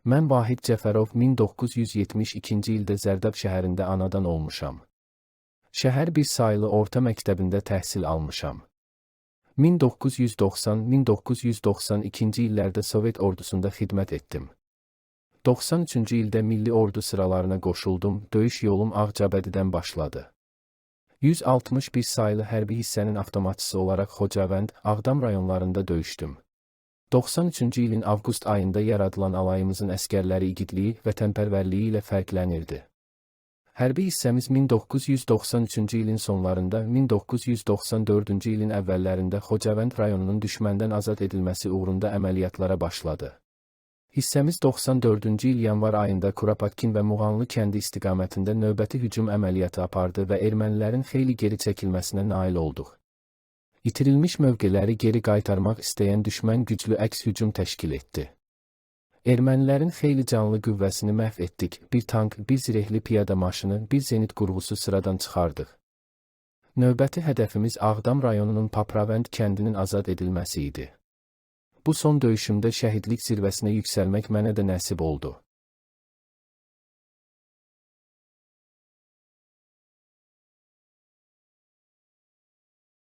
Mən Vahid Cəfərov 1972-ci ildə Zərdab şəhərində anadan olmuşam. Şəhər bir sayılı orta məktəbində təhsil almışam. 1990-1992-ci illərdə Sovet ordusunda xidmət etdim. 93-cü ildə Milli Ordu sıralarına qoşuldum, döyüş yolum Ağcabədidən başladı. 161 sayılı hərbi hissənin avtomatçısı olaraq Xocavənd, Ağdam rayonlarında döyüşdüm. 93-cü ilin avqust ayında yaradılan alayımızın əskərləri igidliyi və təmpərvərliyi ilə fərqlənirdi. Hərbi hissəmiz 1993-cü ilin sonlarında, 1994-cü ilin əvvəllərində Xocavənd rayonunun düşməndən azad edilməsi uğrunda əməliyyatlara başladı. Hissəmiz 94-cü il yanvar ayında Kuropatkin və Muğanlı kəndi istiqamətində növbəti hücum əməliyyatı apardı və ermənilərin xeyli geri çəkilməsinə nail olduq. İtirilmiş mövqeləri geri qaytarmaq istəyən düşmən güclü əks hücum təşkil etdi. Ermənilərin xeyli canlı qüvvəsini məhv etdik, bir tank, bir zirehli piyada maşını, bir zenit qurğusu sıradan çıxardıq. Növbəti hədəfimiz Ağdam rayonunun Papravənd kəndinin azad edilməsi idi. Bu son döyüşümdə şəhidlik zirvəsinə yüksəlmək mənə də nəsib oldu.